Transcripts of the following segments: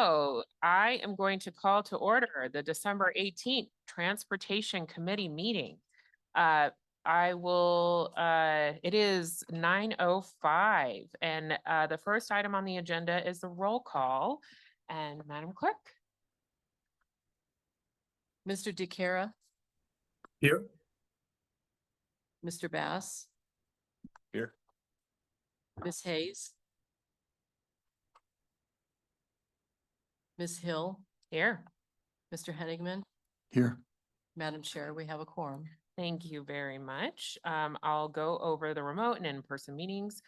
So I am going to call to order the December 18th Transportation Committee meeting. It is 9:05 and the first item on the agenda is the roll call. And Madam Clerk. Mr. DeCara. Here. Mr. Bass. Here. Ms. Hayes. Ms. Hill. Here. Mr. Henigman. Here. Madam Chair, we have a quorum. Thank you very much. I'll go over the remote and in-person meetings.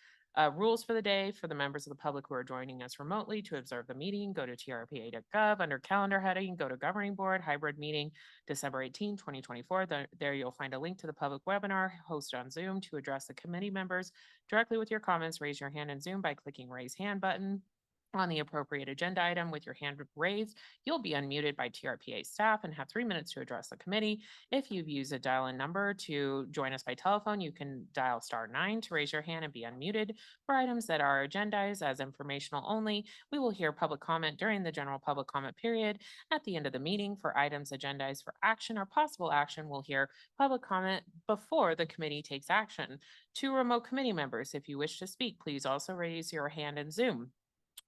Rules for the day for the members of the public who are joining us remotely to observe the meeting. Go to trpa.gov under calendar heading, go to governing board, hybrid meeting, December 18, 2024. There you'll find a link to the public webinar hosted on Zoom. To address the committee members directly with your comments, raise your hand in Zoom by clicking raise hand button on the appropriate agenda item. With your hand raised, you'll be unmuted by TRPA staff and have 3 minutes to address the committee. If you've used a dial-in number to join us by telephone, you can dial *9 to raise your hand and be unmuted. For items that are agendized as informational only, we will hear public comment during the general public comment period. At the end of the meeting, for items agendized for action or possible action, we'll hear public comment before the committee takes action. To remote committee members, if you wish to speak, please also raise your hand in Zoom.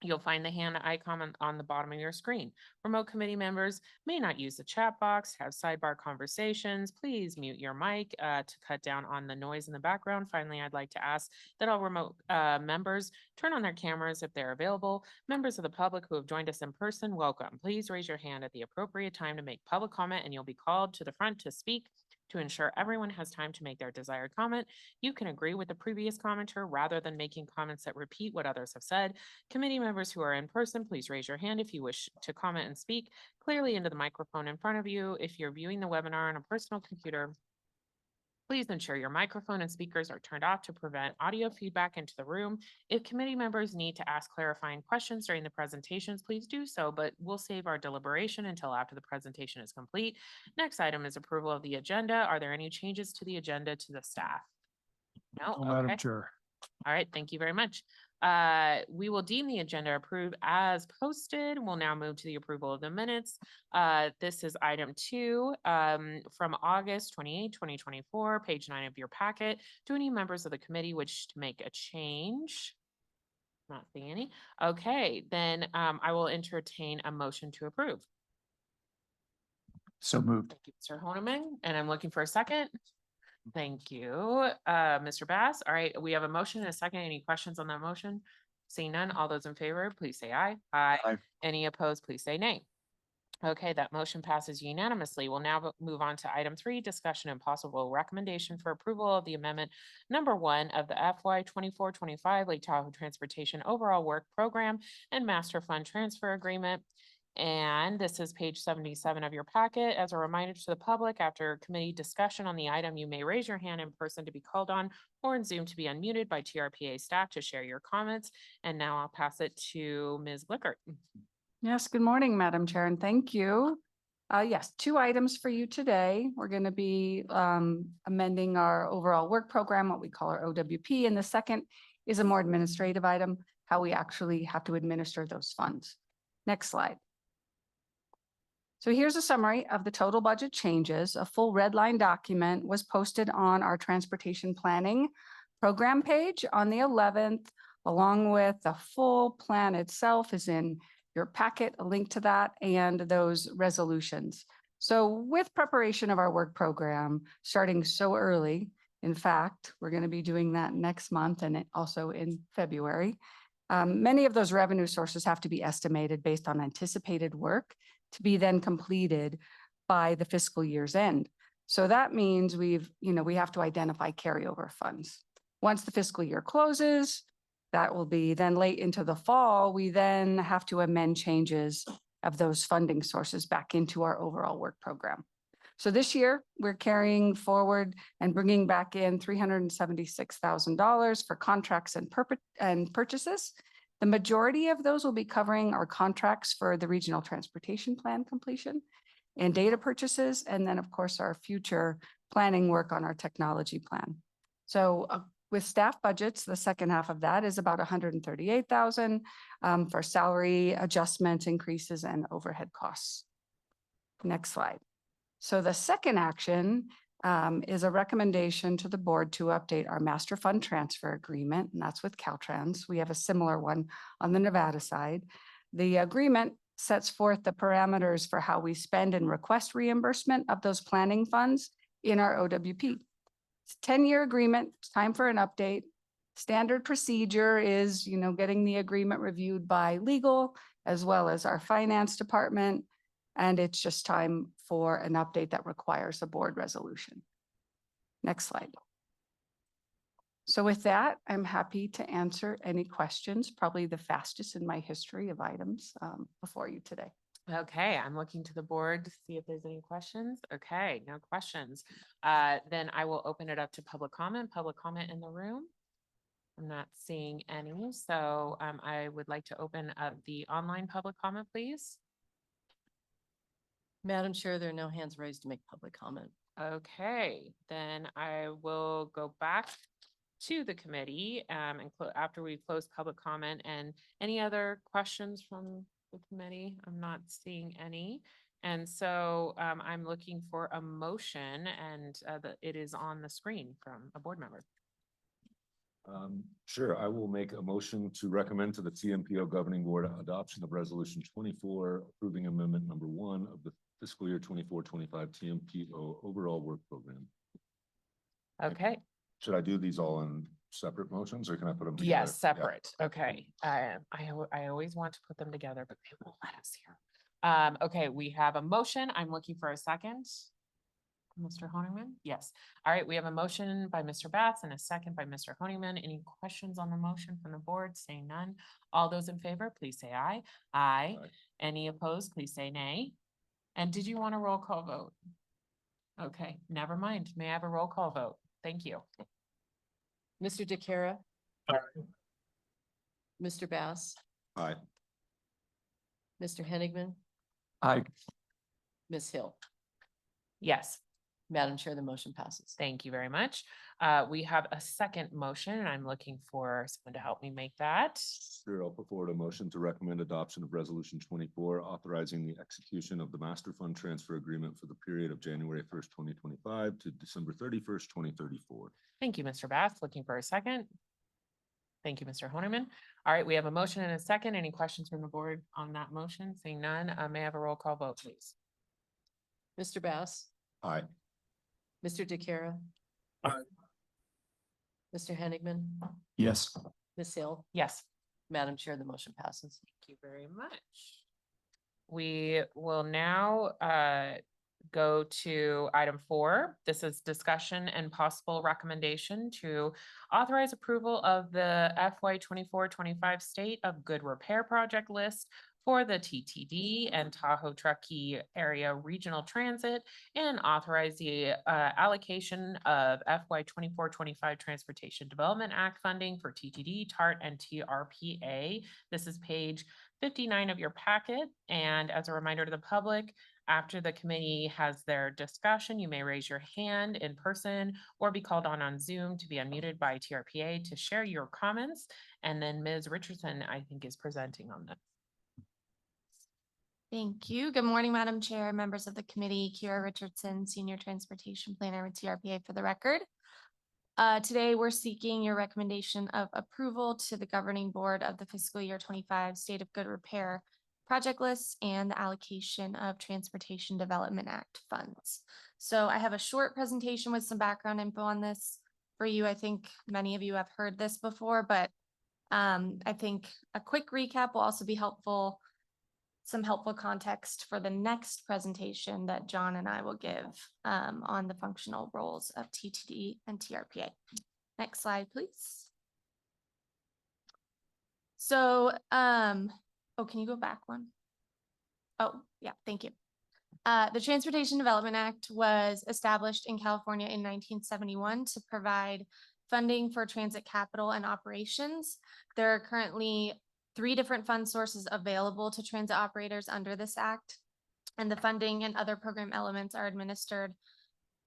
You'll find the hand icon on the bottom of your screen. Remote committee members may not use the chat box, have sidebar conversations. Please mute your mic to cut down on the noise in the background. Finally, I'd like to ask that all remote members turn on their cameras if they're available. Members of the public who have joined us in person, welcome. Please raise your hand at the appropriate time to make public comment and you'll be called to the front to speak. To ensure everyone has time to make their desired comment, you can agree with the previous commenter rather than making comments that repeat what others have said. Committee members who are in person, please raise your hand if you wish to comment and speak clearly into the microphone in front of you. If you're viewing the webinar on a personal computer, please ensure your microphone and speakers are turned off to prevent audio feedback into the room. If committee members need to ask clarifying questions during the presentations, please do so, but we'll save our deliberation until after the presentation is complete. Next item is approval of the agenda. Are there any changes to the agenda to the staff? No, okay. Madam Chair. All right, thank you very much. We will deem the agenda approved as posted. We'll now move to the approval of the minutes. This is item 2 from August 28, 2024, page 9 of your packet. Do any members of the committee wish to make a change? Not seeing any. Okay, then I will entertain a motion to approve. So moved. Thank you, Mr. Honeman, and I'm looking for a second. Thank you, Mr. Bass. All right, we have a motion and a second. Any questions on that motion? Seeing none, all those in favor, please say aye. Aye. Aye. Any opposed, please say nay. Okay, that motion passes unanimously. We'll now move on to item 3, discussion and possible recommendation for approval of the amendment number 1 of the FY 24-25 Lake Tahoe Transportation Overall Work Program and Master Fund Transfer Agreement. And this is page 77 of your packet. As a reminder to the public, after committee discussion on the item, you may raise your hand in person to be called on or in Zoom to be unmuted by TRPA staff to share your comments. And now I'll pass it to Ms. Blickert. Yes, good morning, Madam Chair, and thank you. Yes, 2 items for you today. We're going to be amending our overall work program, what we call our OWP, and the second is a more administrative item, how we actually have to administer those funds. Next slide. So here's a summary of the total budget changes. A full red line document was posted on our transportation planning program page on the 11th, along with the full plan itself is in your packet, a link to that, and those resolutions. So with preparation of our work program starting so early, in fact, we're going to be doing that next month and also in February. Many of those revenue sources have to be estimated based on anticipated work to be then completed by the fiscal year's end. So that means we have to identify carryover funds. Once the fiscal year closes, that will be then late into the fall, we then have to amend changes of those funding sources back into our overall work program. So this year we're carrying forward and bringing back in $376,000 for contracts and purchases. The majority of those will be covering our contracts for the regional transportation plan completion and data purchases, and then of course our future planning work on our technology plan. So with staff budgets, the second half of that is about 138,000 for salary adjustments, increases, and overhead costs. Next slide. So the second action is a recommendation to the board to update our master fund transfer agreement, and that's with Caltrans. We have a similar one on the Nevada side. The agreement sets forth the parameters for how we spend and request reimbursement of those planning funds in our OWP. It's a 10-year agreement. It's time for an update. Standard procedure is, getting the agreement reviewed by legal as well as our finance department. And it's just time for an update that requires a board resolution. Next slide. So with that, I'm happy to answer any questions, probably the fastest in my history of items before you today. Okay, I'm looking to the board to see if there's any questions. Okay, no questions. Then I will open it up to public comment in the room. I'm not seeing any, so I would like to open up the online public comment, please. Madam Chair, there are no hands raised to make public comment. Okay, then I will go back to the committee and after we close public comment, and any other questions from the committee? I'm not seeing any. And so I'm looking for a motion, and it is on the screen from a board member. Sure, I will make a motion to recommend to the TMPO Governing Board adoption of Resolution 24, approving amendment number 1 of the fiscal year 24-25 TMPO overall work program. Okay, Should I do these all in separate motions, or can I put them together? yes, separate. Okay, I always want to put them together, but they won't let us here. Okay, we have a motion. I'm looking for a second. Mr. Honeyman? Yes. All right, we have a motion by Mr. Batts and a second by Mr. Honeyman. Any questions on the motion from the board? Saying none. All those in favor, please say aye. Aye. Aye. Any opposed, please say nay. And did you want a roll call vote? Okay, never mind. May I have a roll call vote? Thank you. Mr. DeCara? Aye. Mr. Bass? Aye. Mr. Henigman? Aye. Ms. Hill? Yes. Madam Chair, the motion passes. Thank you very much. We have a second motion, and I'm looking for someone to help me make that. Sure, I'll put forward a motion to recommend adoption of Resolution 24, authorizing the execution of the master fund transfer agreement for the period of January 1st, 2025 to December 31st, 2034. Thank you, Mr. Bath. Looking for a second. Thank you, Mr. Honerman. All right, we have a motion and a second. Any questions from the board on that motion? Seeing none, may I have a roll call vote, please? Mr. Bass? Aye. Mr. DeCara? Aye. Mr. Henigman? Yes. Ms. Hill? Yes. Madam Chair, the motion passes. Thank you very much. We will now go to item 4. This is discussion and possible recommendation to authorize approval of the FY 24-25 State of Good Repair Project list for the TTD and Tahoe Truckee Area Regional Transit, and authorize the allocation of FY 24-25 Transportation Development Act funding for TTD, TART, and TRPA. This is page 59 of your packet. And as a reminder to the public, after the committee has their discussion, you may raise your hand in person or be called on Zoom to be unmuted by TRPA to share your comments. And then Ms. Richardson, I think, is presenting on this. Thank you. Good morning, Madam Chair, members of the committee. Kira Richardson, Senior Transportation Planner with TRPA for the record. Today, we're seeking your recommendation of approval to the governing board of the fiscal year 25 State of Good Repair project lists and the allocation of Transportation Development Act funds. So I have a short presentation with some background info on this for you. I think many of you have heard this before, but I think a quick recap will also be helpful. Some helpful context for the next presentation that John and I will give on the functional roles of TTD and TRPA. Next slide, please. So, oh, can you go back one? Oh, yeah, thank you. The Transportation Development Act was established in California in 1971 to provide funding for transit capital and operations. There are currently 3 different fund sources available to transit operators under this act, and the funding and other program elements are administered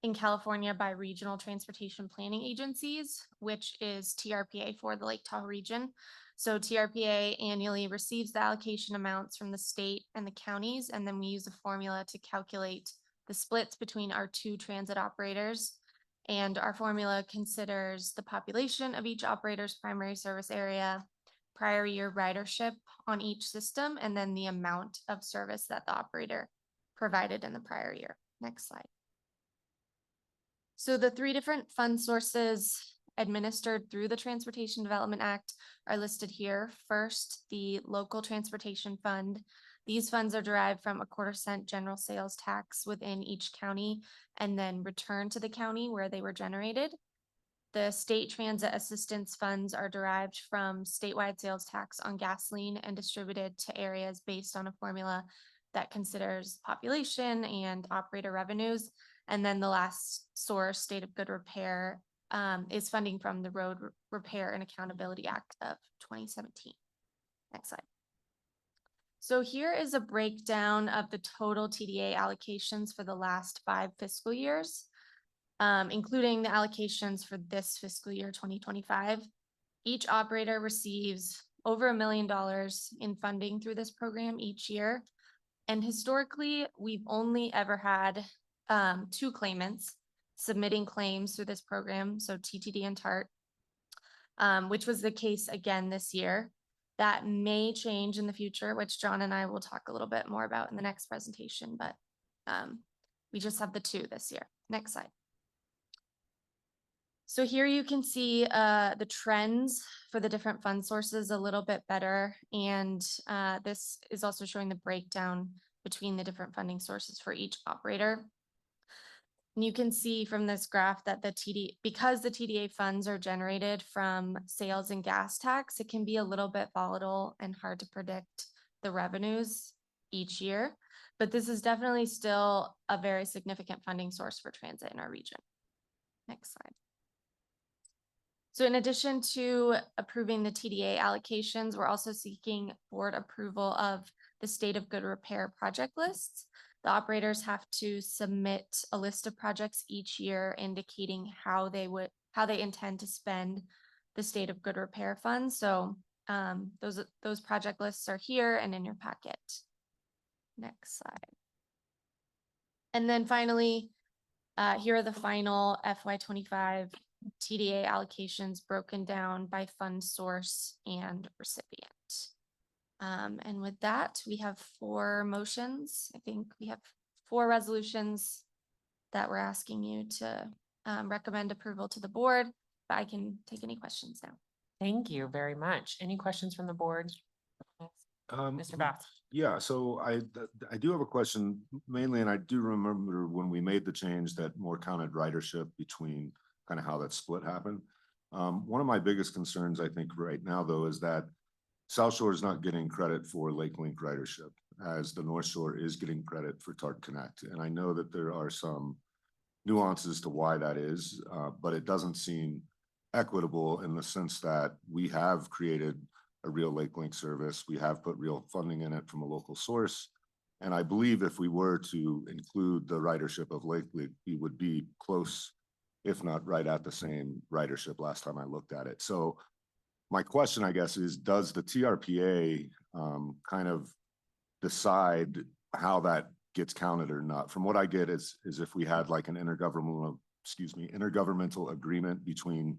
in California by regional transportation planning agencies, which is TRPA for the Lake Tahoe region. So TRPA annually receives the allocation amounts from the state and the counties, and then we use a formula to calculate the splits between our two transit operators. And our formula considers the population of each operator's primary service area, prior year ridership on each system, and then the amount of service that the operator provided in the prior year. Next slide. So the three different fund sources administered through the Transportation Development Act are listed here. First, the local transportation fund. These funds are derived from a 1/4 cent general sales tax within each county and then returned to the county where they were generated. The state transit assistance funds are derived from statewide sales tax on gasoline and distributed to areas based on a formula that considers population and operator revenues. And then the last source, State of Good Repair, is funding from the Road Repair and Accountability Act of 2017. Next slide. So here is a breakdown of the total TDA allocations for the last 5 fiscal years, including the allocations for this fiscal year 2025. Each operator receives over $1 million in funding through this program each year. And historically, we've only ever had 2 claimants submitting claims through this program, so TTD and TART, which was the case again this year. That may change in the future, which John and I will talk a little bit more about in the next presentation, but we just have the 2 this year. Next slide. So here you can see the trends for the different fund sources a little bit better. And this is also showing the breakdown between the different funding sources for each operator. And you can see from this graph that because the TDA funds are generated from sales and gas tax, it can be a little bit volatile and hard to predict the revenues each year. But this is definitely still a very significant funding source for transit in our region. Next slide. So in addition to approving the TDA allocations, we're also seeking board approval of the State of Good Repair project lists. The operators have to submit a list of projects each year indicating how they intend to spend the State of Good Repair funds. So those project lists are here and in your packet. Next slide. And then finally, here are the final FY25 TDA allocations broken down by fund source and recipient. And with that, we have 4 motions. I think we have 4 resolutions that we're asking you to recommend approval to the board, but I can take any questions now. Thank you very much. Any questions from the board? Mr. Bath? Yeah, so I do have a question mainly, and I do remember when we made the change that more counted ridership between kind of how that split happened. One of my biggest concerns, I think right now though, is that South Shore is not getting credit for Lake Link ridership as the North Shore is getting credit for TART Connect. And I know that there are some nuances to why that is, but it doesn't seem equitable in the sense that we have created a real Lake Link service. We have put real funding in it from a local source. And I believe if we were to include the ridership of Lake Link, we would be close, if not right at the same ridership last time I looked at it. So my question, I guess, is does the TRPA kind of decide how that gets counted or not? From what I get is if we had like an intergovernmental agreement between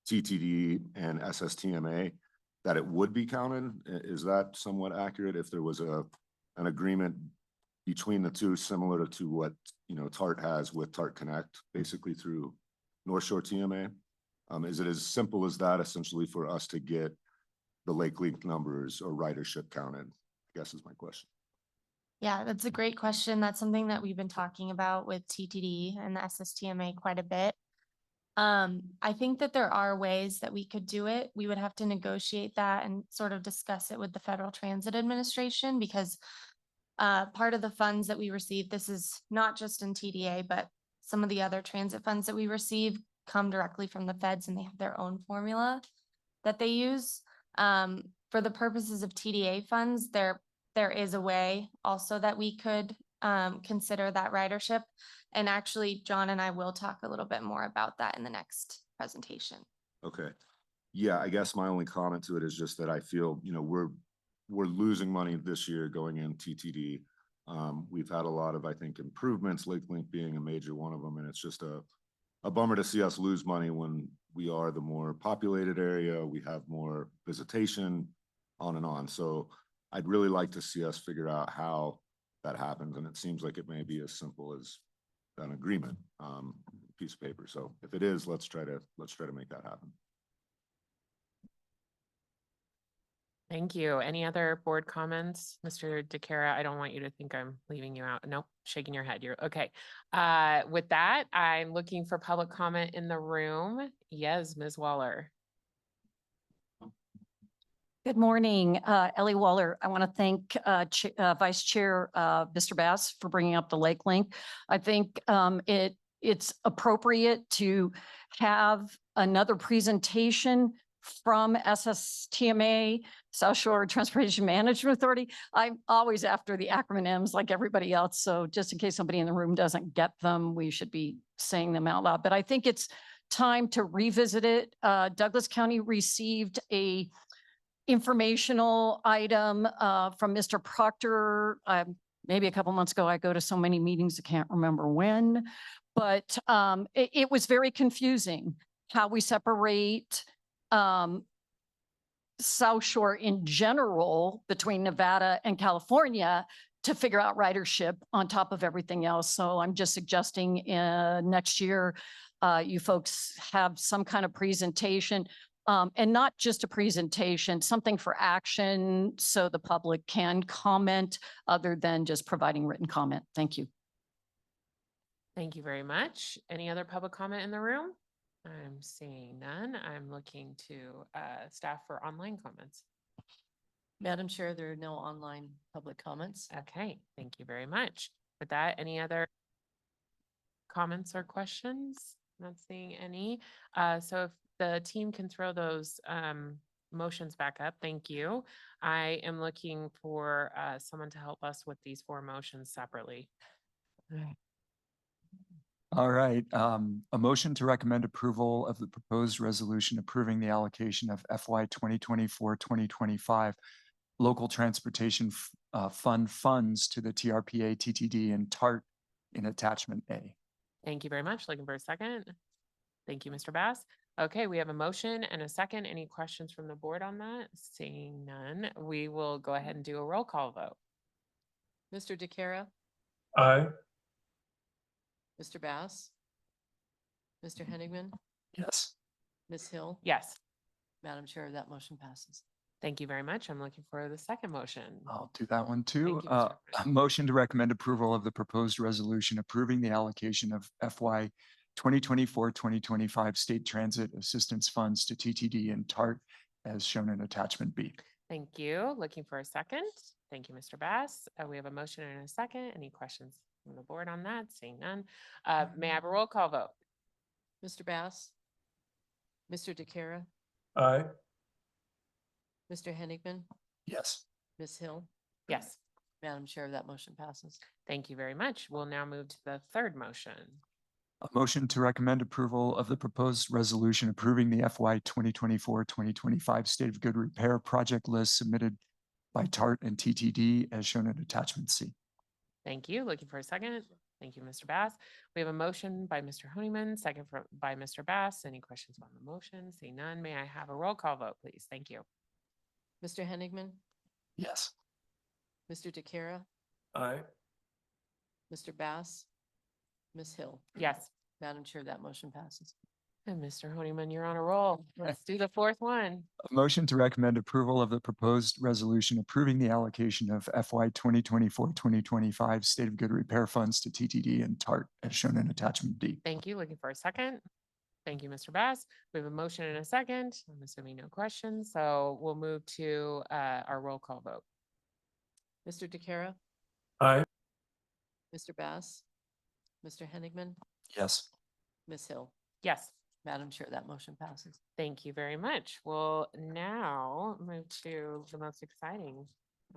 TTD and SSTMA, that it would be counted. Is that somewhat accurate? If there was an agreement between the two, similar to what TART has with TART Connect, basically through North Shore TMA. Is it as simple as that essentially for us to get the Lake Link numbers or ridership counted? I guess is my question. Yeah, that's a great question. That's something that we've been talking about with TTD and the SSTMA quite a bit. I think that there are ways that we could do it. We would have to negotiate that and sort of discuss it with the Federal Transit Administration because part of the funds that we receive, this is not just in TDA, but some of the other transit funds that we receive come directly from the feds and they have their own formula that they use. For the purposes of TDA funds, there is a way also that we could consider that ridership. And actually, John and I will talk a little bit more about that in the next presentation. Okay. Yeah, I guess my only comment to it is just that I feel, we're losing money this year going in TTD. We've had a lot of, I think, improvements, Lake Link being a major one of them, and it's just a bummer to see us lose money when we are the more populated area, we have more visitation, on and on. So I'd really like to see us figure out how that happens, and it seems like it may be as simple as an agreement, piece of paper. So if it is, let's try to make that happen. Thank you. Any other board comments? Mr. DeCara, I don't want you to think I'm leaving you out. Nope, shaking your head. You're okay. With that, I'm looking for public comment in the room. Yes, Ms. Waller. Good morning, Ellie Waller. I want to thank Vice Chair Mr. Bass for bringing up the Lake Link. I think it's appropriate to have another presentation from SSTMA, South Shore Transportation Management Authority. I'm always after the acronyms like everybody else. So just in case somebody in the room doesn't get them, we should be saying them out loud. But I think it's time to revisit it. Douglas County received a informational item from Mr. Proctor. Maybe a couple months ago. I go to so many meetings, I can't remember when, but it was very confusing how we separate South Shore in general between Nevada and California to figure out ridership on top of everything else. So I'm just suggesting next year, you folks have some kind of presentation. And not just a presentation, something for action so the public can comment other than just providing written comment. Thank you. Thank you very much. Any other public comment in the room? I'm seeing none. I'm looking to staff for online comments. Madam Chair, there are no online public comments. Okay, thank you very much. With that, any other comments or questions? Not seeing any. So if the team can throw those motions back up, thank you. I am looking for someone to help us with these 4 motions separately. All right, a motion to recommend approval of the proposed resolution approving the allocation of FY 2024-2025 local transportation fund funds to the TRPA, TTD, and TART in attachment A. Thank you very much. Looking for a second. Thank you, Mr. Bass. Okay, we have a motion and a second. Any questions from the board on that? Seeing none, we will go ahead and do a roll call vote. Mr. DeCara, Aye. Mr. Bass, Mr. Henigman, Yes. Ms. Hill. Yes, Madam Chair, that motion passes. thank you very much. I'm looking for the second motion. I'll do that one too. Thank you, Mr. A motion to recommend approval of the proposed resolution approving the allocation of FY 2024-2025 state transit assistance funds to TTD and TART as shown in attachment B. Thank you. Looking for a second. Thank you, Mr. Bass. We have a motion and a second. Any questions from the board on that? Seeing none. May I have a roll call vote? Mr. Bass, Mr. DeCara, Aye. Mr. Henigman, Yes. Ms. Hill. Yes, Madam Chair, that motion passes. thank you very much. We'll now move to the third motion. A motion to recommend approval of the proposed resolution approving the FY 2024-2025 State of Good Repair project list submitted by TART and TTD as shown in attachment C. Thank you. Looking for a second. Thank you, Mr. Bass. We have a motion by Mr. Honeyman, second by Mr. Bass. Any questions on the motion? Seeing none, may I have a roll call vote, please? Thank you. Mr. Henigman, Yes. Mr. DeCara, Aye. Mr. Bass, Ms. Hill. Yes. Madam Chair, that motion passes. And Mr. Honeyman, you're on a roll. Let's do the fourth one. A motion to recommend approval of the proposed resolution approving the allocation of FY 2024-2025 State of Good Repair funds to TTD and TART as shown in attachment D. Thank you. Looking for a second. Thank you, Mr. Bass. We have a motion and a second. I'm assuming no questions, so we'll move to our roll call vote. Mr. DeCara, Aye. Mr. Bass, Mr. Henigman, Yes. Ms. Hill. Yes. Madam Chair, that motion passes. Thank you very much. We'll now move to the most exciting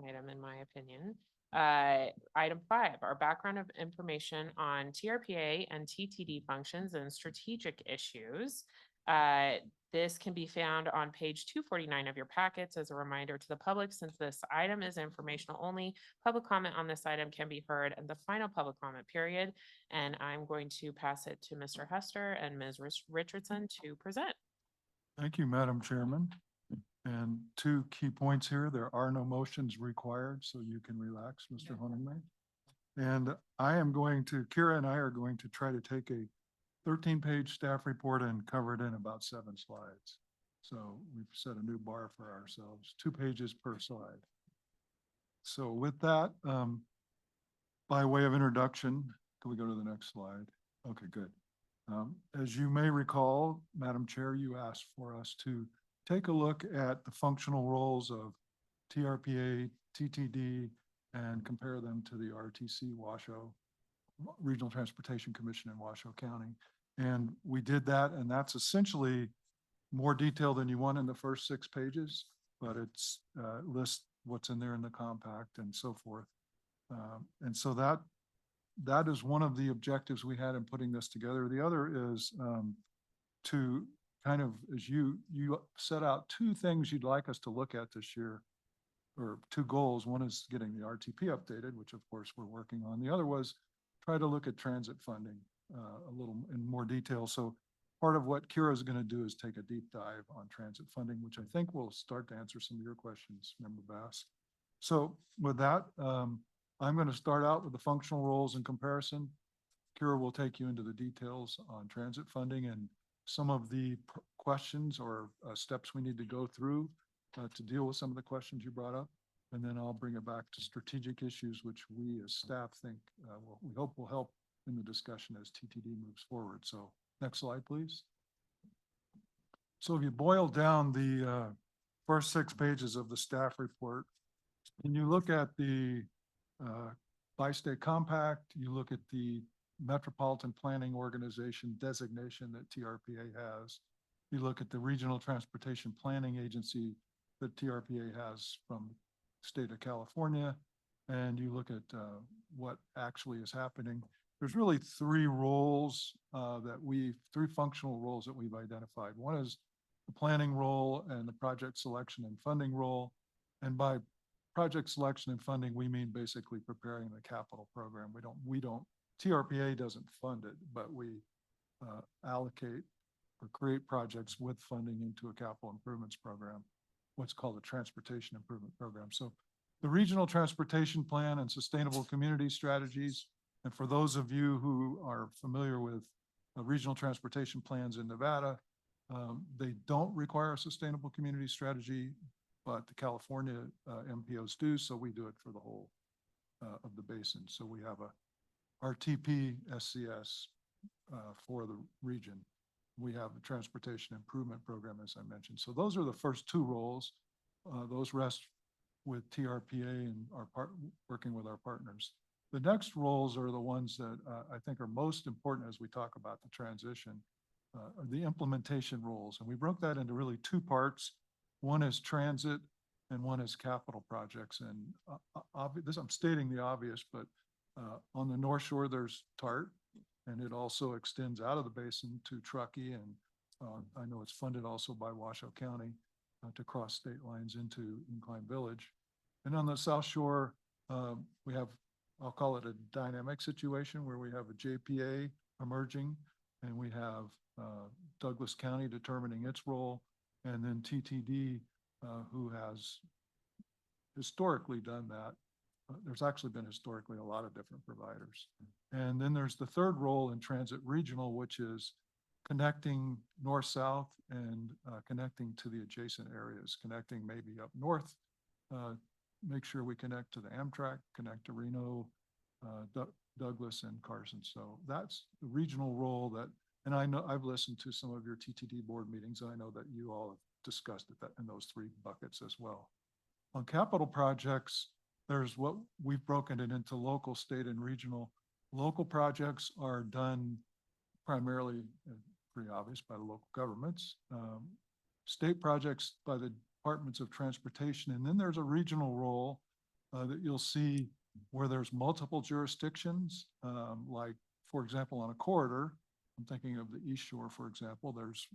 item, in my opinion. Item 5, our background of information on TRPA and TTD functions and strategic issues. This can be found on page 249 of your packets as a reminder to the public, since this item is informational only. Public comment on this item can be heard at the final public comment period. And I'm going to pass it to Mr. Hester and Ms. Richardson to present. Thank you, Madam Chairman. And 2 key points here. There are no motions required, so you can relax, Mr. Honeyman. And Kira and I are going to try to take a 13-page staff report and cover it in about 7 slides. So we've set a new bar for ourselves, 2 pages per slide. So with that, by way of introduction, can we go to the next slide? Okay, good. As you may recall, Madam Chair, you asked for us to take a look at the functional roles of TRPA, TTD, and compare them to the RTC Washoe, Regional Transportation Commission in Washoe County. And we did that, and that's essentially more detail than you want in the first 6 pages, but it's lists what's in there in the compact and so forth. And so that is one of the objectives we had in putting this together. The other is to kind of, as you set out 2 things you'd like us to look at this year, or 2 goals. One is getting the RTP updated, which of course we're working on. The other was try to look at transit funding a little in more detail. So part of what Kira is going to do is take a deep dive on transit funding, which I think will start to answer some of your questions, Member Bass. So with that, I'm going to start out with the functional roles in comparison. Kira will take you into the details on transit funding and some of the questions or steps we need to go through to deal with some of the questions you brought up. And then I'll bring it back to strategic issues, which we as staff think we hope will help in the discussion as TTD moves forward. So next slide, please. So if you boil down the first 6 pages of the staff report, and you look at the bi-state compact, you look at the Metropolitan Planning Organization designation that TRPA has, you look at the Regional Transportation Planning Agency that TRPA has from the state of California, and you look at what actually is happening. There's really 3 roles three functional roles that we've identified. One is the planning role and the project selection and funding role. And by project selection and funding, we mean basically preparing the capital program. TRPA doesn't fund it, but we allocate or create projects with funding into a capital improvements program, what's called a transportation improvement program. So the regional transportation plan and sustainable community strategies. And for those of you who are familiar with regional transportation plans in Nevada, they don't require a sustainable community strategy, but the California MPOs do. So we do it for the whole of the basin. So we have a RTP SCS for the region. We have the transportation improvement program, as I mentioned. So those are the first 2 roles. Those rest with TRPA and working with our partners. The next roles are the ones that I think are most important as we talk about the transition, are the implementation roles. And we broke that into really 2 parts. One is transit and one is capital projects. And I'm stating the obvious, but on the North Shore, there's TART, and it also extends out of the basin to Truckee. And I know it's funded also by Washoe County to cross state lines into Incline Village. And on the South Shore, we have, I'll call it a dynamic situation where we have a JPA emerging, and we have Douglas County determining its role, and then TTD, who has historically done that. There's actually been historically a lot of different providers. And then there's the third role in transit regional, which is connecting north-south and connecting to the adjacent areas, connecting maybe up north, make sure we connect to the Amtrak, connect to Reno, Douglas and Carson. So that's the regional role that, and I know I've listened to some of your TTD board meetings, and I know that you all have discussed it in those 3 buckets as well. On capital projects, there's what we've broken it into local, state, and regional. Local projects are done primarily, pretty obvious, by the local governments. State projects by the departments of transportation. And then there's a regional role that you'll see where there's multiple jurisdictions, like, for example, on a corridor, I'm thinking of the East Shore, for example, there's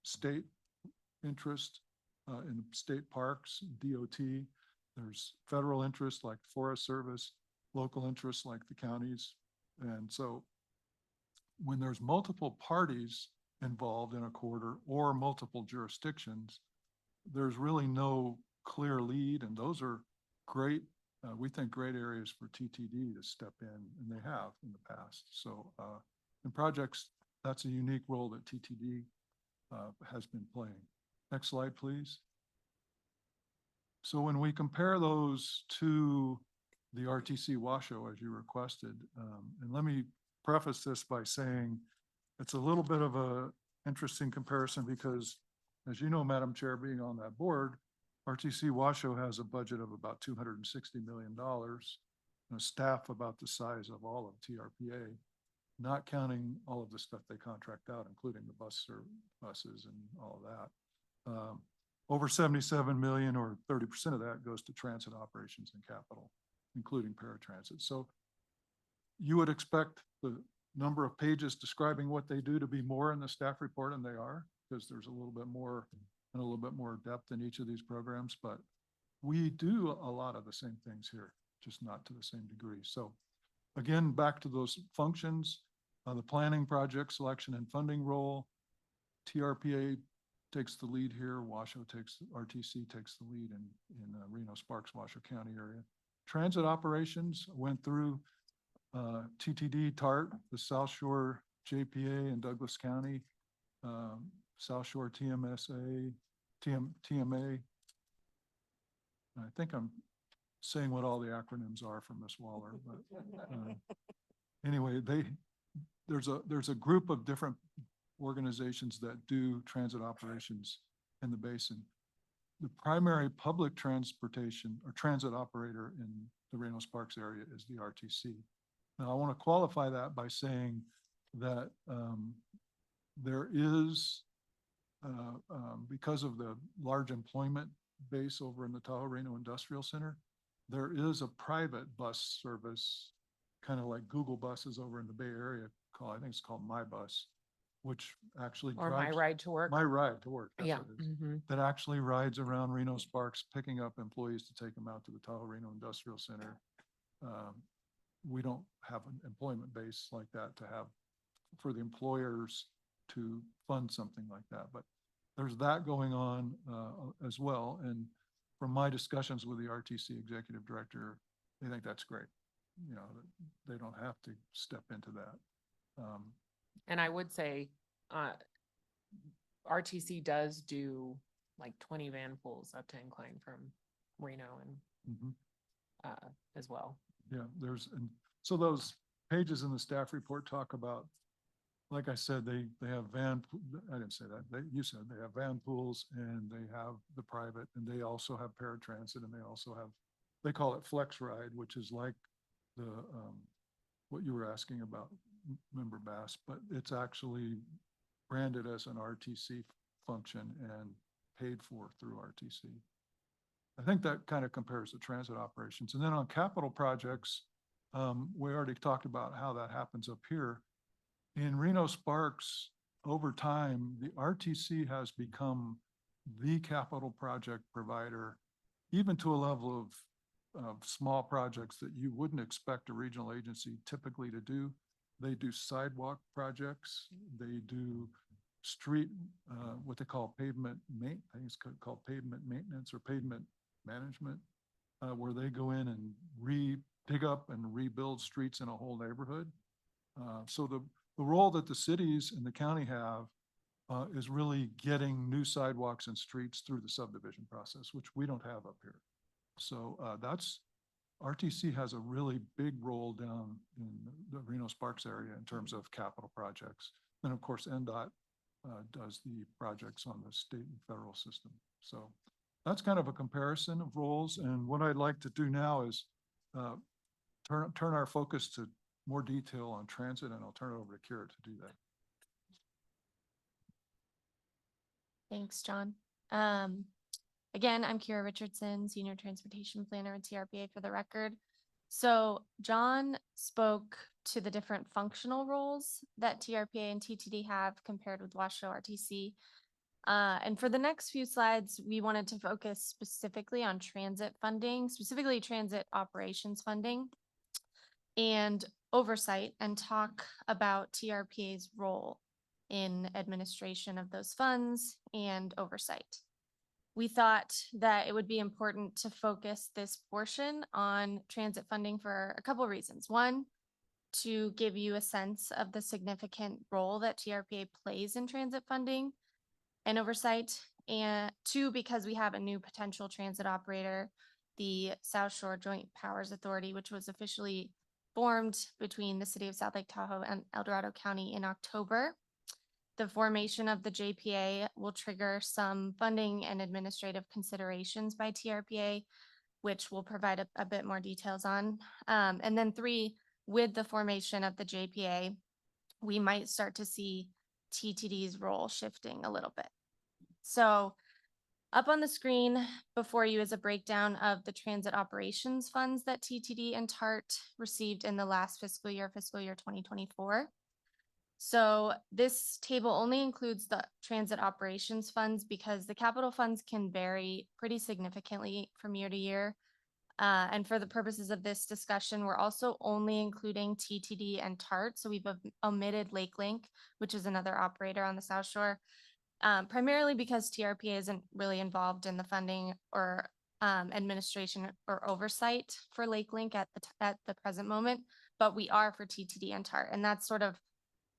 state interest in state parks, DOT. There's federal interest like Forest Service, local interests like the counties. And so when there's multiple parties involved in a corridor or multiple jurisdictions, there's really no clear lead, and those are great, we think great areas for TTD to step in, and they have in the past. So in projects, that's a unique role that TTD has been playing. Next slide, please. So when we compare those to the RTC Washoe, as you requested, and let me preface this by saying it's a little bit of a interesting comparison because, as you know, Madam Chair, being on that board, RTC Washoe has a budget of about $260 million, and a staff about the size of all of TRPA, not counting all of the stuff they contract out, including the buses and all of that. Over 77 million, or 30% of that, goes to transit operations and capital, including paratransit. So you would expect the number of pages describing what they do to be more in the staff report, and they are, because there's a little bit more and a little bit more depth in each of these programs. But we do a lot of the same things here, just not to the same degree. So again, back to those functions, the planning, project selection, and funding role. TRPA takes the lead here. RTC takes the lead in Reno, Sparks, Washoe County area. Transit operations went through TTD, TART, the South Shore JPA in Douglas County, South Shore TMA. I think I'm saying what all the acronyms are for Ms. Waller, but anyway, there's a group of different organizations that do transit operations in the basin. The primary public transportation or transit operator in the Reno Sparks area is the RTC. Now, I want to qualify that by saying that there is, because of the large employment base over in the Tahoe Reno Industrial Center, there is a private bus service, kind of like Google buses over in the Bay Area, I think it's called My Bus, which actually Or My drives. Ride to Work. My Ride to Work, that's Yeah. what it is. Mhm. That actually rides around Reno Sparks, picking up employees to take them out to the Tahoe Reno Industrial Center. We don't have an employment base like that to have for the employers to fund something like that. But there's that going on as well. And from my discussions with the RTC executive director, they think that's great. You know, they don't have to step into that. And I would say, RTC does do like 20 van pulls up to Incline from Reno and mhm. as well. Yeah, and so those pages in the staff report talk about, like I said, they have I didn't say that, you said they have van pools, and they have the private, and they also have paratransit, and they also have, they call it Flex Ride, which is like the, what you were asking about, Member Bass, but it's actually branded as an RTC function and paid for through RTC. I think that kind of compares the transit operations. And then on capital projects, we already talked about how that happens up here. In Reno Sparks, over time, the RTC has become the capital project provider, even to a level of small projects that you wouldn't expect a regional agency typically to do. They do sidewalk projects. They do street, what they call pavement I think it's called pavement maintenance or pavement management, where they go in and dig up and rebuild streets in a whole neighborhood. So the role that the cities and the county have is really getting new sidewalks and streets through the subdivision process, which we don't have up here. So RTC has a really big role down in the Reno Sparks area in terms of capital projects. Then, of course, NDOT does the projects on the state and federal system. So that's kind of a comparison of roles. And what I'd like to do now is turn our focus to more detail on transit, and I'll turn it over to Kira to do that. Thanks, John. Again, I'm Kira Richardson, Senior Transportation Planner at TRPA for the record. So John spoke to the different functional roles that TRPA and TTD have compared with Washoe RTC. And for the next few slides, we wanted to focus specifically on transit funding, specifically transit operations funding and oversight, and talk about TRPA's role in administration of those funds and oversight. We thought that it would be important to focus this portion on transit funding for a couple of reasons. One, to give you a sense of the significant role that TRPA plays in transit funding and oversight. And two, because we have a new potential transit operator, the South Shore Joint Powers Authority, which was officially formed between the city of South Lake Tahoe and El Dorado County in October. The formation of the JPA will trigger some funding and administrative considerations by TRPA, which we'll provide a bit more details on. And then three, with the formation of the JPA, we might start to see TTD's role shifting a little bit. So up on the screen before you is a breakdown of the transit operations funds that TTD and TART received in the last fiscal year 2024. So this table only includes the transit operations funds because the capital funds can vary pretty significantly from year to year. And for the purposes of this discussion, we're also only including TTD and TART. So we've omitted Lake Link, which is another operator on the South Shore, primarily because TRPA isn't really involved in the funding or administration or oversight for Lake Link at the present moment, but we are for TTD and TART. And that's sort of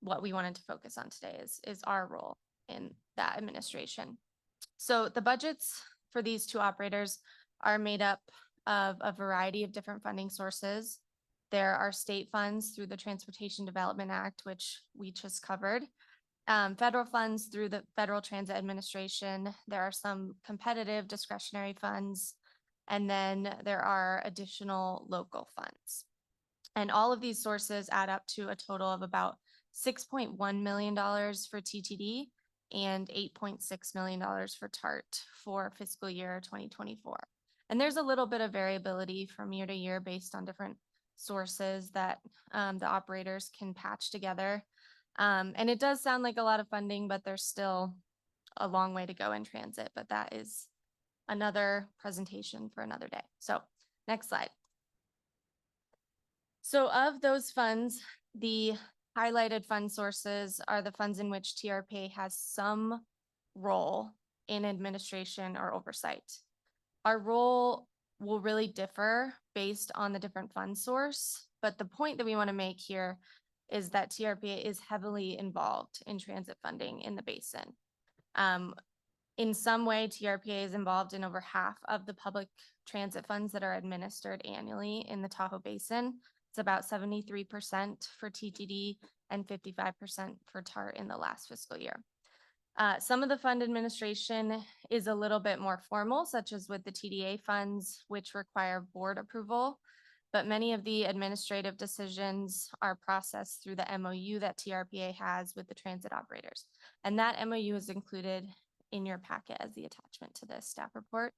what we wanted to focus on today is our role in that administration. So the budgets for these two operators are made up of a variety of different funding sources. There are state funds through the Transportation Development Act, which we just covered. Federal funds through the Federal Transit Administration. There are some competitive discretionary funds, and then there are additional local funds. And all of these sources add up to a total of about $6.1 million for TTD and $8.6 million for TART for fiscal year 2024. And there's a little bit of variability from year to year based on different sources that the operators can patch together. And it does sound like a lot of funding, but there's still a long way to go in transit, but that is another presentation for another day. So next slide. So of those funds, the highlighted fund sources are the funds in which TRPA has some role in administration or oversight. Our role will really differ based on the different fund source, but the point that we want to make here is that TRPA is heavily involved in transit funding in the basin. In some way, TRPA is involved in over half of the public transit funds that are administered annually in the Tahoe Basin. It's about 73% for TTD and 55% for TART in the last fiscal year. Some of the fund administration is a little bit more formal, such as with the TDA funds, which require board approval, but many of the administrative decisions are processed through the MOU that TRPA has with the transit operators. And that MOU is included in your packet as the attachment to the staff report.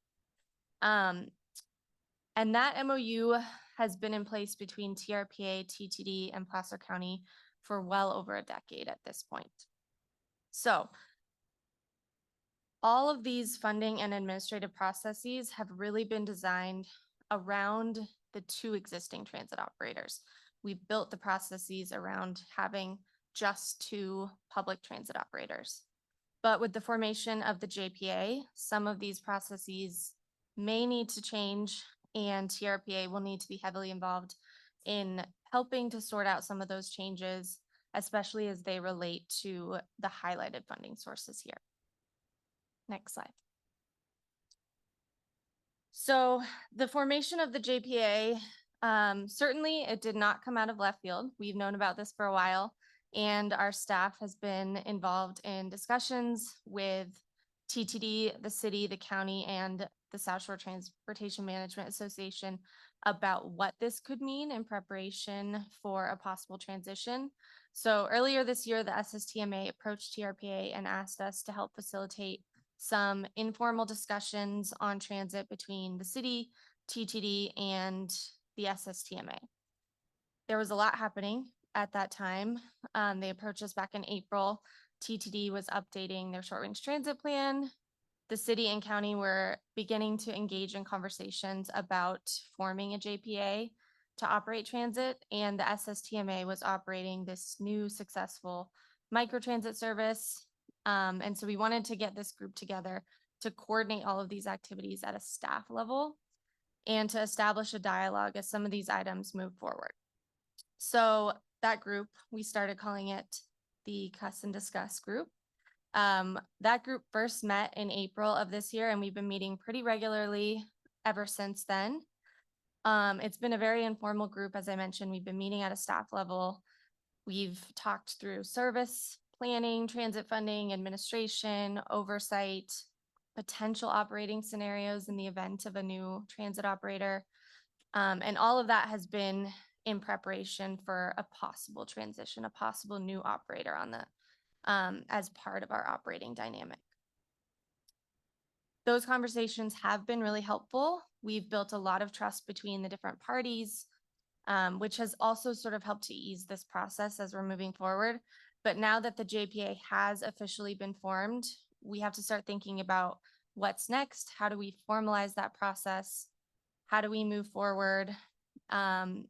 And that MOU has been in place between TRPA, TTD, and Placer County for well over a decade at this point. So all of these funding and administrative processes have really been designed around the two existing transit operators. We've built the processes around having just two public transit operators. But with the formation of the JPA, some of these processes may need to change, and TRPA will need to be heavily involved in helping to sort out some of those changes, especially as they relate to the highlighted funding sources here. Next slide. So the formation of the JPA, certainly it did not come out of left field. We've known about this for a while, and our staff has been involved in discussions with TTD, the city, the county, and the South Shore Transportation Management Association about what this could mean in preparation for a possible transition. So earlier this year, the SSTMA approached TRPA and asked us to help facilitate some informal discussions on transit between the city, TTD, and the SSTMA. There was a lot happening at that time. They approached us back in April. TTD was updating their short-range transit plan. The city and county were beginning to engage in conversations about forming a JPA to operate transit, and the SSTMA was operating this new successful microtransit service. And so we wanted to get this group together to coordinate all of these activities at a staff level and to establish a dialogue as some of these items move forward. So that group, we started calling it the Cuss and Discuss group. That group first met in April of this year, and we've been meeting pretty regularly ever since then. It's been a very informal group. As I mentioned, we've been meeting at a staff level. We've talked through service planning, transit funding, administration, oversight, potential operating scenarios in the event of a new transit operator. And all of that has been in preparation for a possible transition, a possible new operator on the as part of our operating dynamic. Those conversations have been really helpful. We've built a lot of trust between the different parties, which has also sort of helped to ease this process as we're moving forward. But now that the JPA has officially been formed, we have to start thinking about what's next. How do we formalize that process? How do we move forward? And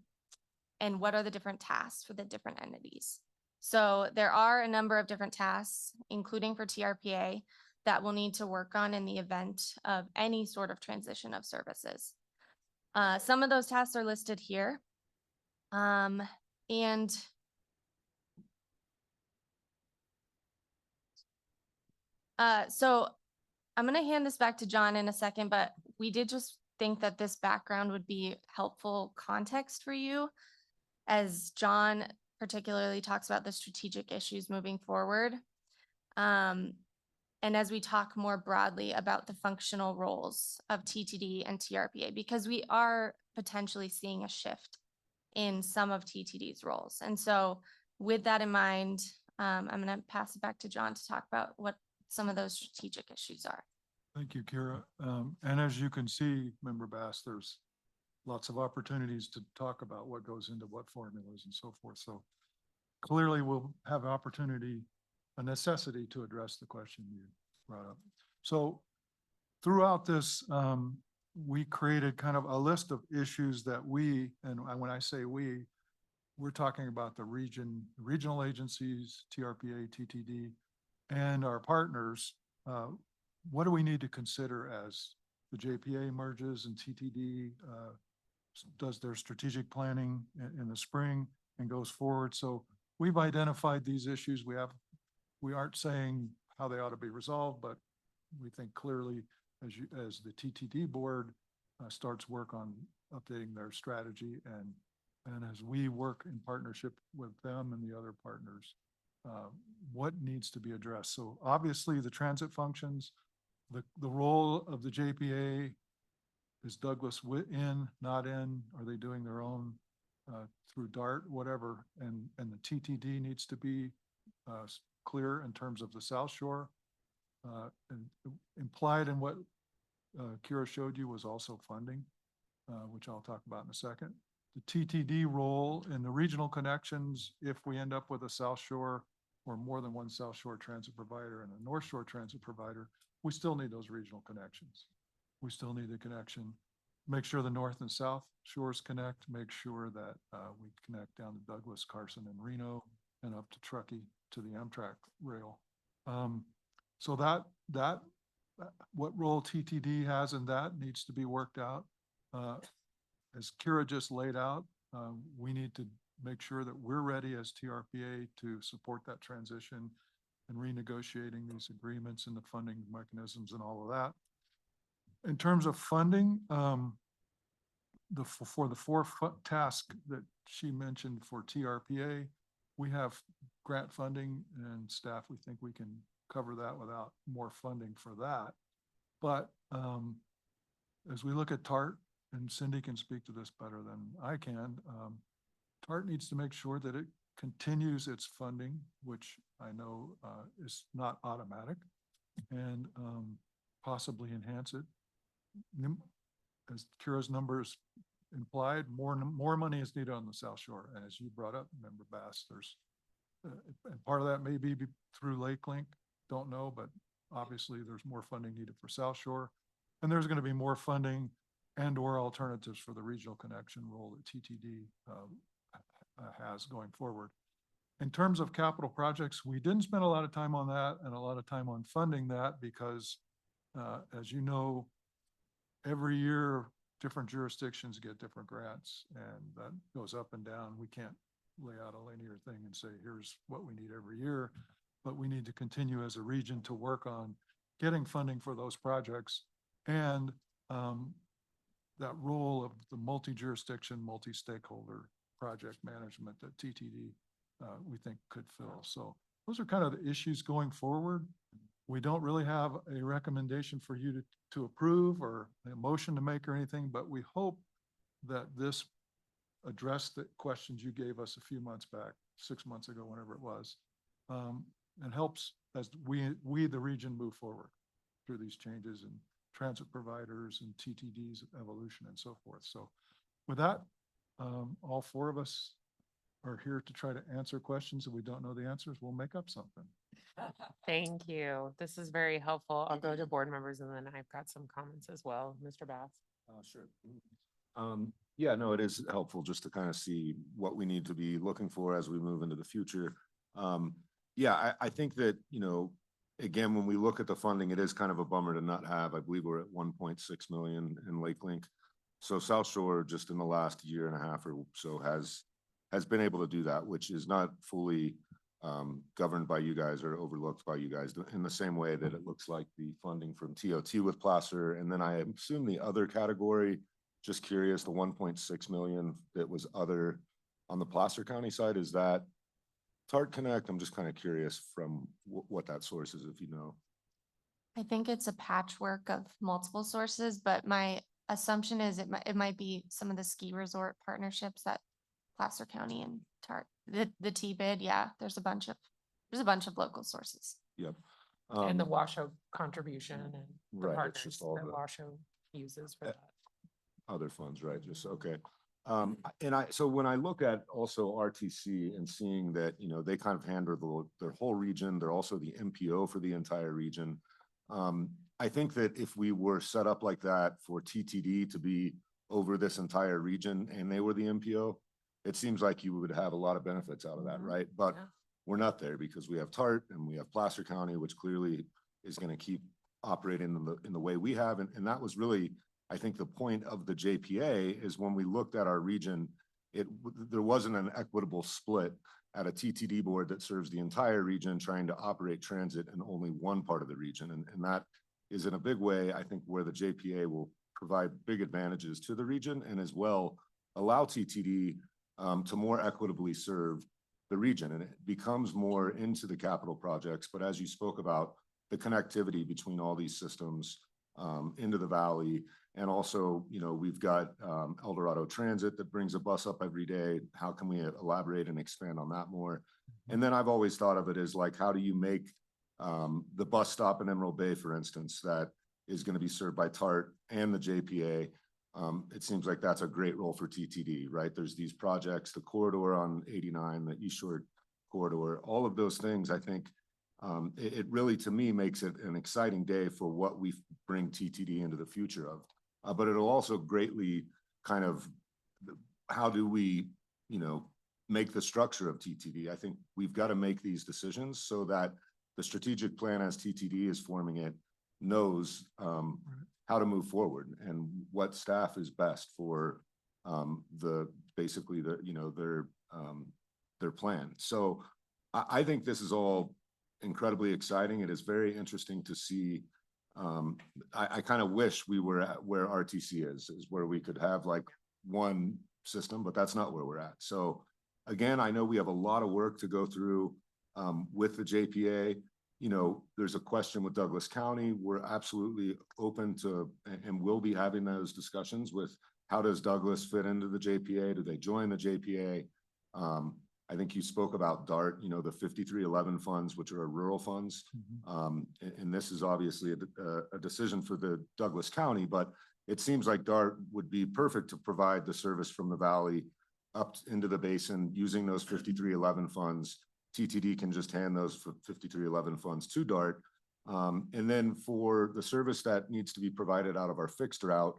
what are the different tasks for the different entities? So there are a number of different tasks, including for TRPA, that we'll need to work on in the event of any sort of transition of services. Some of those tasks are listed here. So I'm going to hand this back to John in a second, but we did just think that this background would be helpful context for you, as John particularly talks about the strategic issues moving forward. And as we talk more broadly about the functional roles of TTD and TRPA, because we are potentially seeing a shift in some of TTD's roles. And so with that in mind, I'm going to pass it back to John to talk about what some of those strategic issues are. Thank you, Kira. And as you can see, Member Bass, there's lots of opportunities to talk about what goes into what formulas and so forth. So clearly we'll have opportunity, a necessity to address the question you brought up. So throughout this, we created kind of a list of issues that we, and when I say we, we're talking about the regional agencies, TRPA, TTD, and our partners. What do we need to consider as the JPA merges and TTD does their strategic planning in the spring and goes forward? So we've identified these issues. We aren't saying how they ought to be resolved, but we think clearly as the TTD board starts work on updating their strategy and as we work in partnership with them and the other partners, what needs to be addressed. So obviously the transit functions, the role of the JPA, is Douglas in, not in? Are they doing their own through DART, whatever? And the TTD needs to be clear in terms of the South Shore. And implied in what Kira showed you was also funding, which I'll talk about in a second. The TTD role in the regional connections, if we end up with a South Shore or more than one South Shore transit provider and a North Shore transit provider, we still need those regional connections. We still need the connection. Make sure the North and South Shores connect, make sure that we connect down to Douglas, Carson, and Reno, and up to Truckee to the Amtrak rail. So that what role TTD has in that needs to be worked out. As Kira just laid out, we need to make sure that we're ready as TRPA to support that transition and renegotiating these agreements and the funding mechanisms and all of that. In terms of funding, for the four task that she mentioned for TRPA, we have grant funding and staff. We think we can cover that without more funding for that. But as we look at TART, and Cindy can speak to this better than I can, TART needs to make sure that it continues its funding, which I know is not automatic, and possibly enhance it. As Kira's numbers implied, more money is needed on the South Shore. And as you brought up, Member Bass, there's, and part of that may be through Lake Link, don't know, but obviously there's more funding needed for South Shore. And there's going to be more funding and or alternatives for the regional connection role that TTD has going forward. In terms of capital projects, we didn't spend a lot of time on that and a lot of time on funding that because, as you know, every year, different jurisdictions get different grants and that goes up and down. We can't lay out a linear thing and say, here's what we need every year, but we need to continue as a region to work on getting funding for those projects and that role of the multi-jurisdiction, multi-stakeholder project management that TTD we think could fill. So those are kind of the issues going forward. We don't really have a recommendation for you to approve or a motion to make or anything, but we hope that this addressed the questions you gave us a few months back, 6 months ago, whenever it was, and helps as we the region move forward through these changes and transit providers and TTD's evolution and so forth. So with that, all four of us are here to try to answer questions. If we don't know the answers, we'll make up something. Thank you. This is very helpful. I'll go to board members and then I've got some comments as well. Mr. Bass. Sure. Yeah, no, it is helpful just to kind of see what we need to be looking for as we move into the future. Yeah, I think that, you know, again, when we look at the funding, it is kind of a bummer to not have, I believe we're at 1.6 million in Lake Link. So South Shore just in the last year and a half or so has been able to do that, which is not fully governed by you guys or overlooked by you guys in the same way that it looks like the funding from TOT with Placer. And then I assume the other category, just curious, the 1.6 million that was other on the Placer County side, is that TART Connect? I'm just kind of curious from what that source is, if you know. I think it's a patchwork of multiple sources, but my assumption is it might be some of the ski resort partnerships that Placer County and TART, the T-bid. Yeah, there's a bunch of local sources. Yep. And the Washoe contribution and the right, it's partners just all that the Washoe uses for that. other funds, right? Just, okay. So when I look at also RTC and seeing that, you know, they kind of handle their whole region, they're also the MPO for the entire region. I think that if we were set up like that for TTD to be over this entire region and they were the MPO, it seems like you would have a lot of benefits out of that, right? But we're not there because we have TART and we have Placer County, which clearly is going to keep operating in the way we have. And that was really, I think, the point of the JPA is when we looked at our region, there wasn't an equitable split at a TTD board that serves the entire region trying to operate transit in only one part of the region. And that is in a big way, I think, where the JPA will provide big advantages to the region and as well allow TTD to more equitably serve the region. And it becomes more into the capital projects. But as you spoke about, the connectivity between all these systems into the valley. And also, you know, we've got El Dorado Transit that brings a bus up every day. How can we elaborate and expand on that more? And then I've always thought of it as like, how do you make the bus stop in Emerald Bay, for instance, that is going to be served by TART and the JPA. It seems like that's a great role for TTD, right? There's these projects, the corridor on 89, the East Shore corridor, all of those things. I think it really, to me, makes it an exciting day for what we bring TTD into the future of. But it'll also greatly kind of, how do we, you know, make the structure of TTD? I think we've got to make these decisions so that the strategic plan as TTD is forming it knows how to move forward and what staff is best for basically their plan. So I think this is all incredibly exciting. It is very interesting to see. I kind of wish we were at where RTC is where we could have like one system, but that's not where we're at. So again, I know we have a lot of work to go through with the JPA. You know, there's a question with Douglas County. We're absolutely open to and will be having those discussions with how does Douglas fit into the JPA? Do they join the JPA? I think you spoke about DART, you know, the 5311 funds, which are rural funds. And this is obviously a decision for the Douglas County, but it seems like DART would be perfect to provide the service from the valley up into the basin using those 5311 funds. TTD can just hand those 5311 funds to DART. And then for the service that needs to be provided out of our fixed route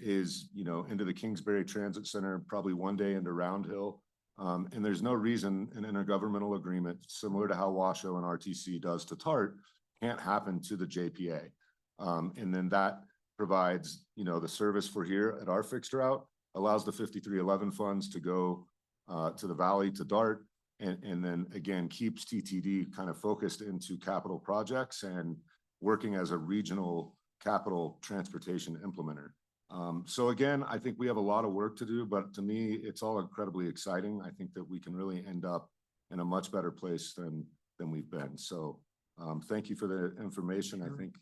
is, into the Kingsbury Transit Center, probably one day into Round Hill. And there's no reason an intergovernmental agreement, similar to how Washoe and RTC does to TART, can't happen to the JPA. And then that provides, the service for here at our fixed route, allows the 5311 funds to go to the valley, to DART, and then again, keeps TTD kind of focused into capital projects and working as a regional capital transportation implementer. So again, I think we have a lot of work to do, but to me, it's all incredibly exciting. I think that we can really end up in a much better place than we've been. So thank you for the information. I think,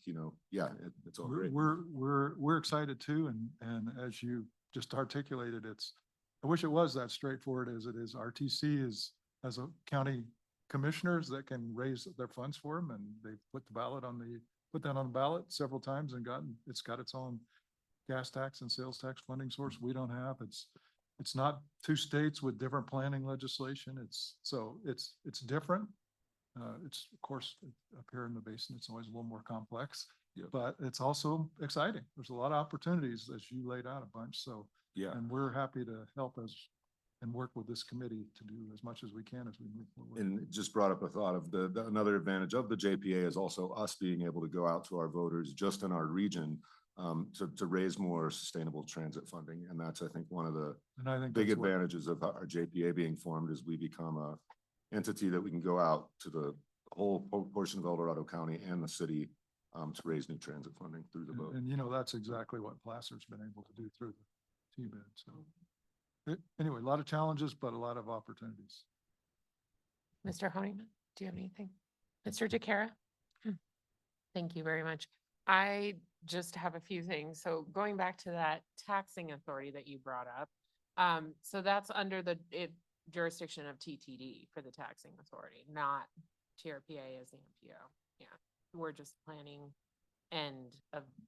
it's all great. We're excited too. And as you just articulated, I wish it was that straightforward as it is. RTC has a county commissioners that can raise their funds for them, and they put that on the ballot several times and it's got its own gas tax and sales tax funding source we don't have. It's not two states with different planning legislation. It's different. It's of course up here in the basin, it's always a little more complex, but it's also exciting. There's a lot of opportunities as you laid out a bunch. So, and we're happy to help us and work with this committee to do as much as we can as we move forward. And it just brought up a thought of another advantage of the JPA is also us being able to go out to our voters just in our region to raise more sustainable transit funding. And that's, I think, one of the big advantages of our JPA being formed is we become a entity that we can go out to the whole portion of El Dorado County and the city to raise new transit funding through the vote. And that's exactly what Placer's been able to do through the TBID. So anyway, a lot of challenges, but a lot of opportunities. Mr. Honeyman, do you have anything? Mr. DeCara? Thank you very much. I just have a few things. So going back to that taxing authority that you brought up. So that's under the jurisdiction of TTD for the taxing authority, not TRPA as the MPO. Yeah, we're just planning end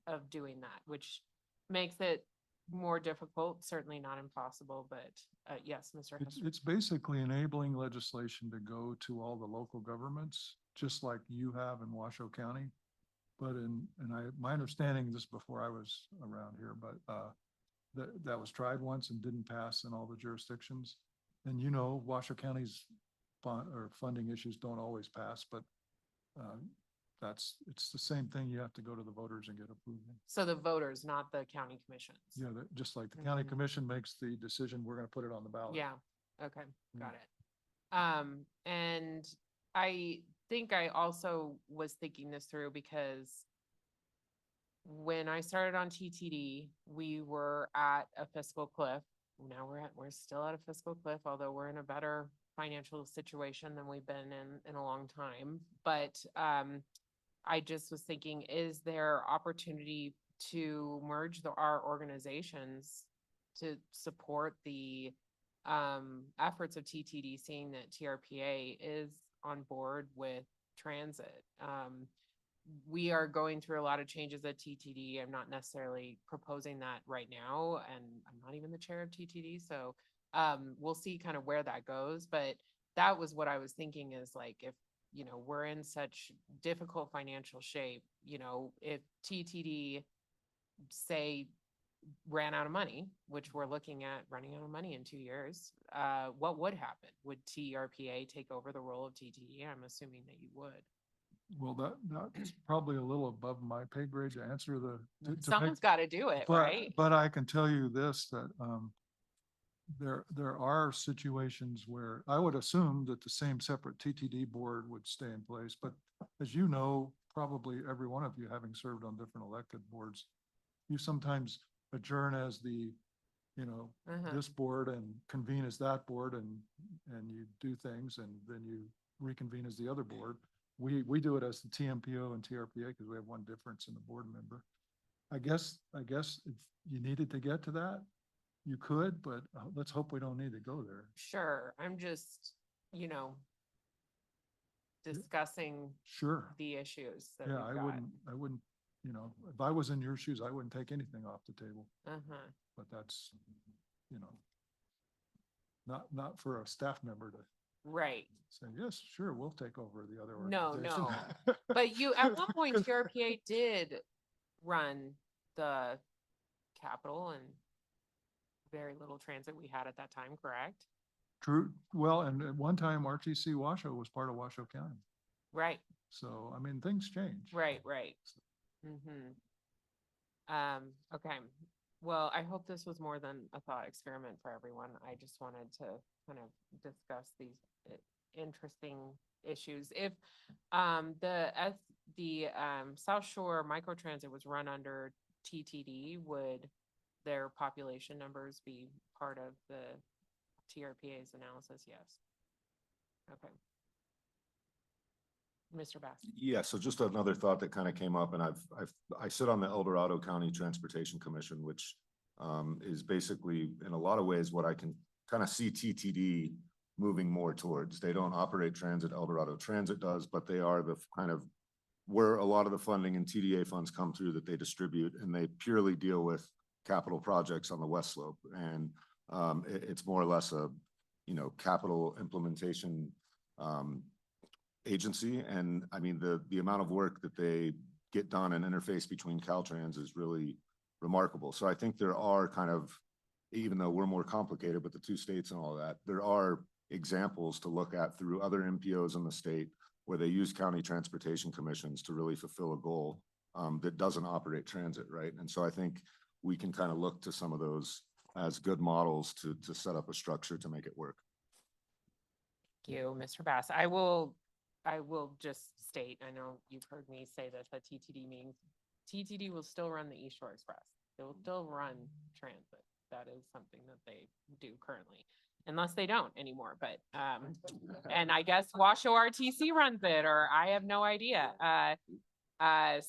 of doing that, which makes it more difficult, certainly not impossible, but yes, Mr. It's basically enabling legislation to go to all the local governments, just like you have in Washoe County. But my understanding, this before I was around here, but that was tried once and didn't pass in all the jurisdictions. And Washoe County's funding issues don't always pass, but it's the same thing. You have to go to the voters and get approval. So the voters, not the county commissions. Yeah, just like the county commission makes the decision, we're going to put it on the ballot. Yeah. Okay. Got it. And I think I also was thinking this through because when I started on TTD, we were at a fiscal cliff. Now we're still at a fiscal cliff, although we're in a better financial situation than we've been in a long time. But I just was thinking, is there opportunity to merge our organizations to support the efforts of TTD, seeing that TRPA is on board with transit? We are going through a lot of changes at TTD. I'm not necessarily proposing that right now, and I'm not even the chair of TTD. So we'll see kind of where that goes. But that was what I was thinking is like, if, we're in such difficult financial shape, if TTD say ran out of money, which we're looking at running out of money in 2 years, what would happen? Would TRPA take over the role of TTD? I'm assuming that you would. Well, that's probably a little above my pay grade to answer Someone's got to do it, right? But I can tell you this, that there are situations where I would assume that the same separate TTD board would stay in place. But as you know, probably every one of you having served on different elected boards, you sometimes adjourn as the, this board and convene as that board and you do things and then you reconvene as the other board. We do it as the TMPO and TRPA because we have one difference in the board member. I guess if you needed to get to that, you could, but let's hope we don't need to go there. Sure. I'm just, discussing Sure. the issues that Yeah, we've got. I wouldn't you know, if I was in your shoes, I wouldn't take anything off the table, Uh-huh. but that's, you know, not for a staff member to Right. say, yes, sure, we'll take over the other No, organization. no. But you, at one point, TRPA did run the capital and very little transit we had at that time, correct? True, well, and at one time RTC Washoe was part of Washoe County. Right, So, I mean, things change. right, right. Mm-hmm. Okay. Well, I hope this was more than a thought experiment for everyone. I just wanted to kind of discuss these interesting issues. If the South Shore Microtransit was run under TTD, would their population numbers be part of the TRPA's analysis? Yes. Okay. Mr. Bass. Yeah, so just another thought that kind of came up, and I sit on the El Dorado County Transportation Commission, which is basically in a lot of ways what I can kind of see TTD moving more towards. They don't operate transit, El Dorado Transit does, but they are the kind of where a lot of the funding and TDA funds come through that they distribute, and they purely deal with capital projects on the West Slope. And it's more or less a, you know, capital implementation agency. And I mean, the amount of work that they get done and interface between Caltrans is really remarkable. So I think there are kind of, even though we're more complicated with the two states and all that, there are examples to look at through other MPOs in the state where they use county transportation commissions to really fulfill a goal that doesn't operate transit, right? And so I think we can kind of look to some of those as good models to set up a structure to make it work. Thank you, Mr. Bass. I will just state, I know you've heard me say this, that TTD will still run the East Shore Express. They will still run transit. That is something that they do currently, unless they don't anymore. But, and I guess Washoe RTC runs it, or I have no idea.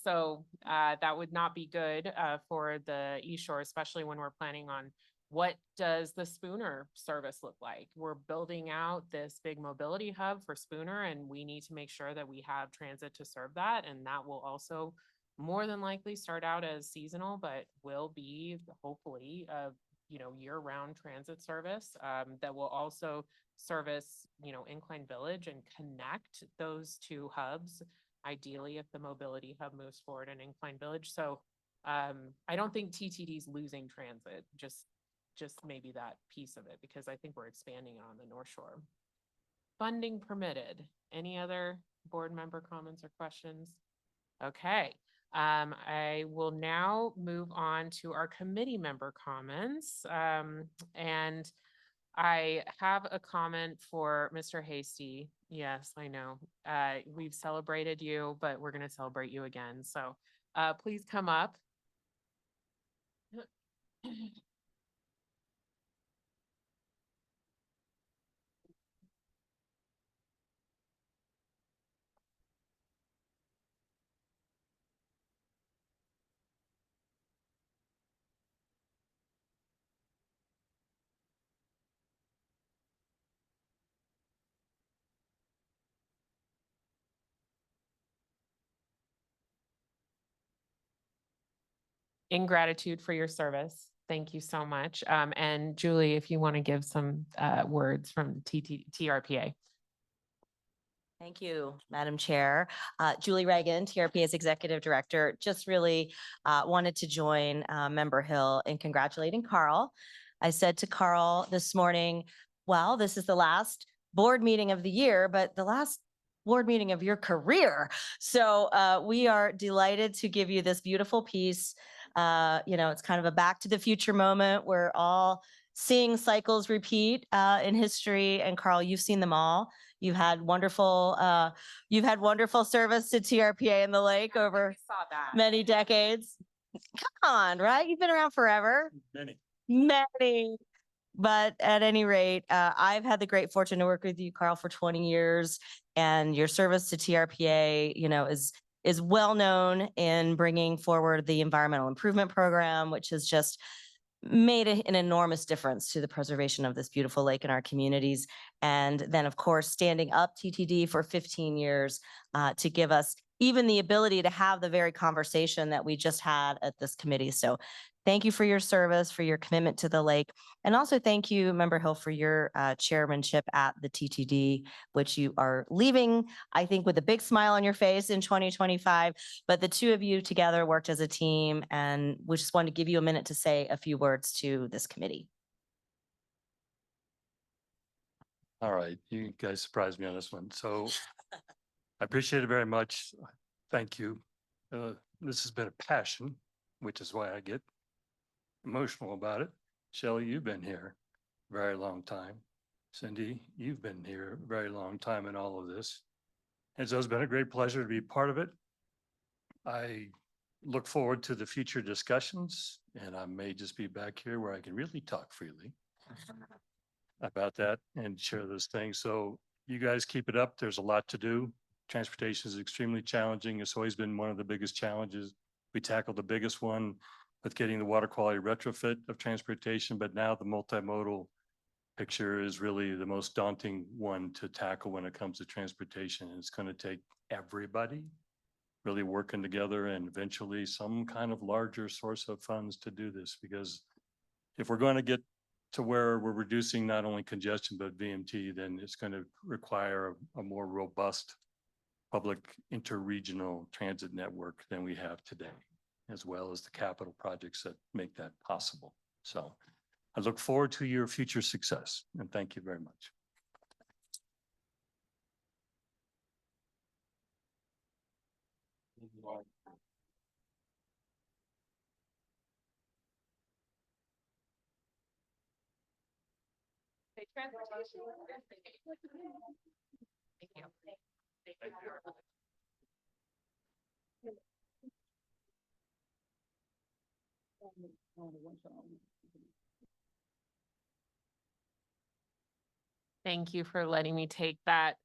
So that would not be good for the East Shore, especially when we're planning on what does the Spooner service look like? We're building out this big mobility hub for Spooner, and we need to make sure that we have transit to serve that. And that will also more than likely start out as seasonal, but will be hopefully a, you know, year-round transit service that will also service, you know, Incline Village and connect those two hubs. Ideally, if the mobility hub moves forward in Incline Village. So I don't think TTD's losing transit, just maybe that piece of it, because I think we're expanding on the North Shore. Funding permitted. Any other board member comments or questions? Okay. I will now move on to our committee member comments. And I have a comment for Mr. Hasty. Yes, I know. We've celebrated you, but we're going to celebrate you again. So please come up. In gratitude for your service. Thank you so much. And Julie, if you want to give some words from TRPA. Thank you, Madam Chair. Julie Reagan, TRPA's Executive Director, just really wanted to join Member Hill in congratulating Carl. I said to Carl this morning, well, this is the last board meeting of the year, but the last board meeting of your career. So we are delighted to give you this beautiful piece. You know, it's kind of a back to the future moment. We're all seeing cycles repeat in history. And Carl, you've seen them all. You've had wonderful service to TRPA and the lake over many decades. Come on, right? You've been around forever. Many. But at any rate, I've had the great fortune to work with you, Carl, for 20 years, and your service to TRPA, you know, is well known in bringing forward the environmental improvement program, which has just made an enormous difference to the preservation of this beautiful lake in our communities. And then, of course, standing up TTD for 15 years to give us even the ability to have the very conversation that we just had at this committee. So thank you for your service, for your commitment to the lake. And also thank you, Member Hill, for your chairmanship at the TTD, which you are leaving, I think, with a big smile on your face in 2025. But the two of you together worked as a team, and we just wanted to give you a minute to say a few words to this committee. All right, you guys surprised me on this one. So I appreciate it very much. Thank you. This has been a passion, which is why I get emotional about it. Shelley, you've been here a very long time. Cindy, you've been here a very long time in all of this. And so it's been a great pleasure to be part of it. I look forward to the future discussions, and I may just be back here where I can really talk freely about that and share those things. So you guys keep it up. There's a lot to do. Transportation is extremely challenging. It's always been one of the biggest challenges. We tackled the biggest one with getting the water quality retrofit of transportation, but now the multimodal picture is really the most daunting one to tackle when it comes to transportation. It's going to take everybody really working together and eventually some kind of larger source of funds to do this, because if we're going to get to where we're reducing not only congestion, but VMT, then it's going to require a more robust public interregional transit network than we have today, as well as the capital projects that make that possible. So I look forward to your future success, and thank you very much. Thank you for letting me take that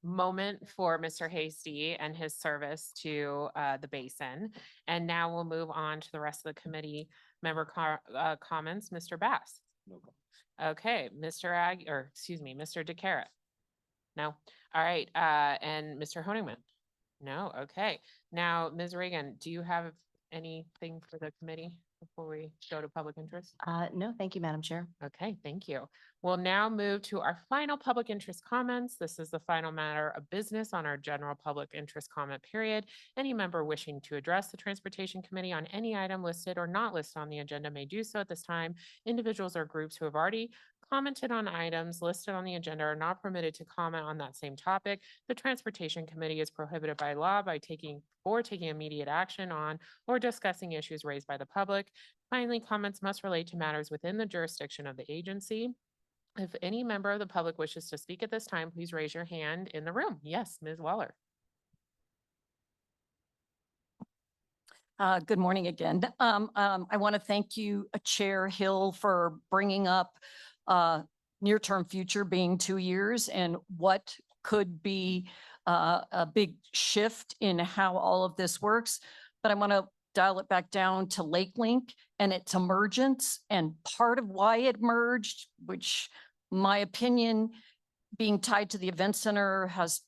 moment for Mr. Hasty and his service to the basin. And now we'll move on to the rest of the committee member comments. Mr. Bass. No. Okay, Mr. DeCarrot. No. All right. And Mr. Honigman. No. Okay. Now, Ms. Reagan, do you have anything for the committee before we go to public interest? No, thank you, Madam Chair. Okay, thank you. We'll now move to our final public interest comments. This is the final matter of business on our general public interest comment period. Any member wishing to address the Transportation Committee on any item listed or not listed on the agenda may do so at this time. Individuals or groups who have already commented on items listed on the agenda are not permitted to comment on that same topic. The Transportation Committee is prohibited by law by taking immediate action on or discussing issues raised by the public. Finally, comments must relate to matters within the jurisdiction of the agency. If any member of the public wishes to speak at this time, please raise your hand in the room. Yes, Ms. Waller. Good morning again. I want to thank you, Chair Hill, for bringing up near-term future being 2 years and what could be a big shift in how all of this works. But I want to dial it back down to Lake Link and its emergence, and part of why it merged, which my opinion, being tied to the event center, has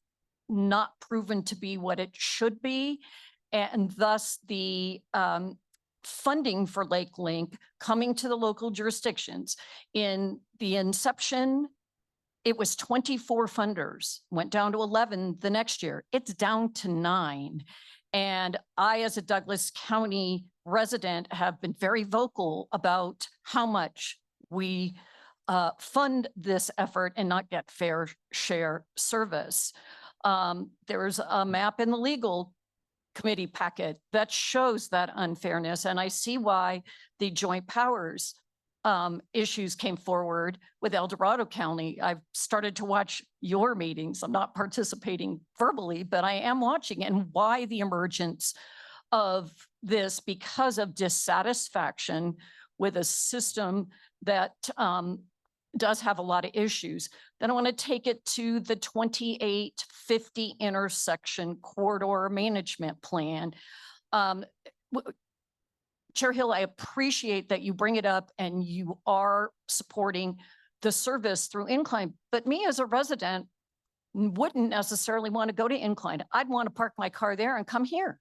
not proven to be what it should be. And thus the funding for Lake Link coming to the local jurisdictions. In the inception, it was 24 funders, went down to 11 the next year. It's down to 9. And I, as a Douglas County resident, have been very vocal about how much we fund this effort and not get fair share service. There's a map in the legal committee packet that shows that unfairness. And I see why the joint powers issues came forward with El Dorado County. I've started to watch your meetings. I'm not participating verbally, but I am watching, and why the emergence of this because of dissatisfaction with a system that does have a lot of issues. Then I want to take it to the 2850 intersection corridor management plan. Chair Hill, I appreciate that you bring it up and you are supporting the service through incline, but me as a resident, wouldn't necessarily want to go to Incline. I'd want to park my car there and come here.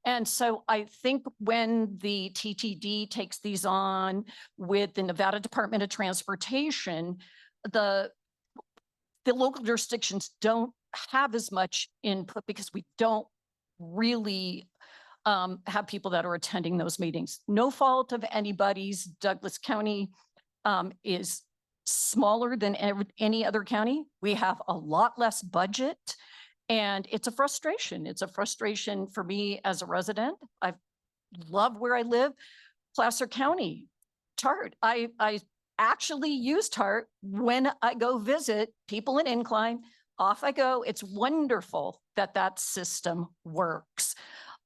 And so I think when the TTD takes these on with the Nevada Department of Transportation, the local jurisdictions don't have as much input because we don't really have people that are attending those meetings. No fault of anybody's. Douglas County is smaller than any other county. We have a lot less budget. And it's a frustration. It's a frustration for me as a resident. I love where I live. Placer County, TART. I actually use TART when I go visit people in Incline. Off I go. It's wonderful that that system works.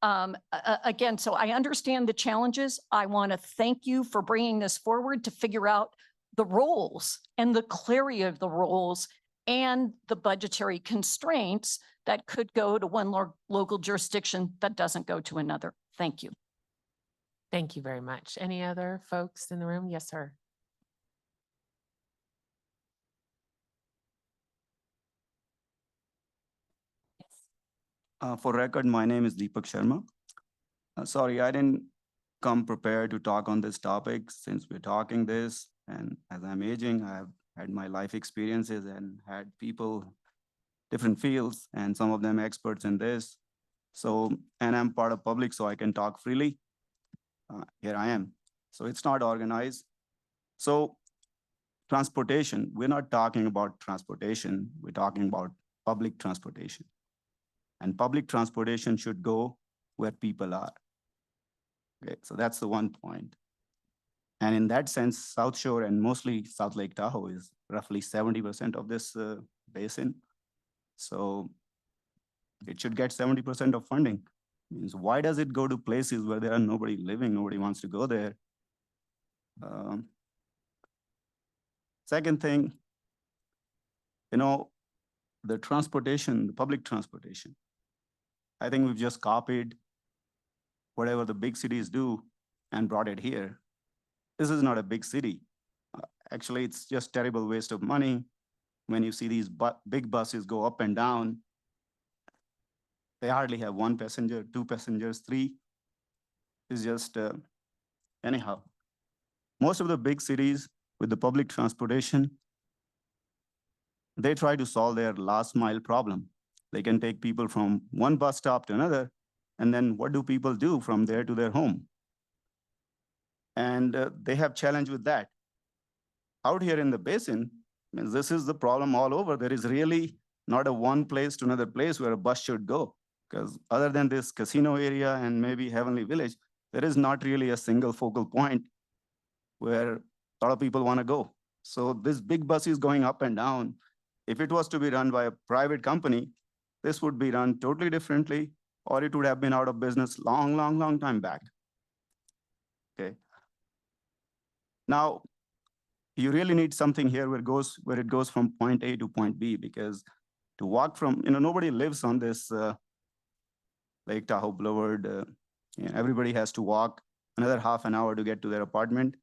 Again, so I understand the challenges. I want to thank you for bringing this forward to figure out the roles and the clarity of the roles and the budgetary constraints that could go to one local jurisdiction that doesn't go to another. Thank you. Thank you very much. Any other folks in the room? Yes, sir. For record, my name is Deepak Sharma. Sorry, I didn't come prepared to talk on this topic since we're talking this. And as I'm aging, I've had my life experiences and had people, different fields, and some of them experts in this. So, and I'm part of public, so I can talk freely. Here I am. So it's not organized. So transportation, we're not talking about transportation. We're talking about public transportation. And public transportation should go where people are. Okay, so that's the one point. And in that sense, South Shore and mostly South Lake Tahoe is roughly 70% of this basin. So it should get 70% of funding. Means why does it go to places where there are nobody living, nobody wants to go there? Second thing, the transportation, the public transportation. I think we've just copied whatever the big cities do and brought it here. This is not a big city. Actually, it's just terrible waste of money. When you see these big buses go up and down, they hardly have one passenger, two passengers, three. It's just, anyhow. Most of the big cities with the public transportation, they try to solve their last mile problem. They can take people from one bus stop to another, and then what do people do from there to their home? And they have challenge with that. Out here in the basin, this is the problem all over. There is really not a one place to another place where a bus should go. Because other than this casino area and maybe Heavenly Village, there is not really a single focal point where a lot of people want to go. So this big bus is going up and down. If it was to be run by a private company, this would be run totally differently, or it would have been out of business long time back. Okay. Now, you really need something here where it goes from point A to point B, because to walk from, nobody lives on this Lake Tahoe Boulevard. Everybody has to walk another half an hour to get to their apartment.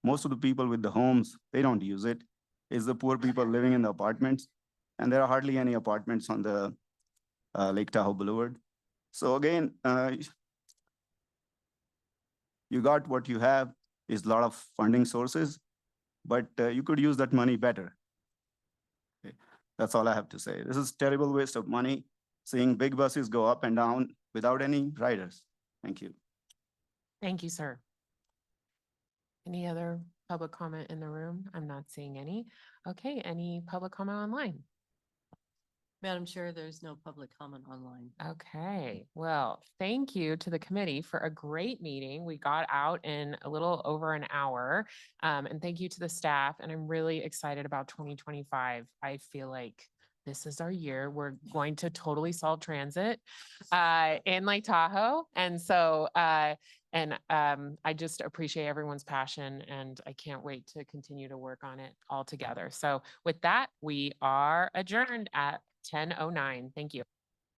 Most of the people with the homes, they don't use it. It's the poor people living in the apartments, and there are hardly any apartments on the Lake Tahoe Boulevard. So again, you got what you have is a lot of funding sources, but you could use that money better. Okay. That's all I have to say. This is terrible waste of money, seeing big buses go up and down without any riders. Thank you. Thank you, sir. Any other public comment in the room? I'm not seeing any. Okay, any public comment online? Madam Chair, there's no public comment online. Okay, well, thank you to the committee for a great meeting. We got out in a little over an hour. And thank you to the staff. And I'm really excited about 2025. I feel like this is our year. We're going to totally solve transit in Lake Tahoe. And so, I just appreciate everyone's passion, and I can't wait to continue to work on it all together. So with that, we are adjourned at 10:09. Thank you.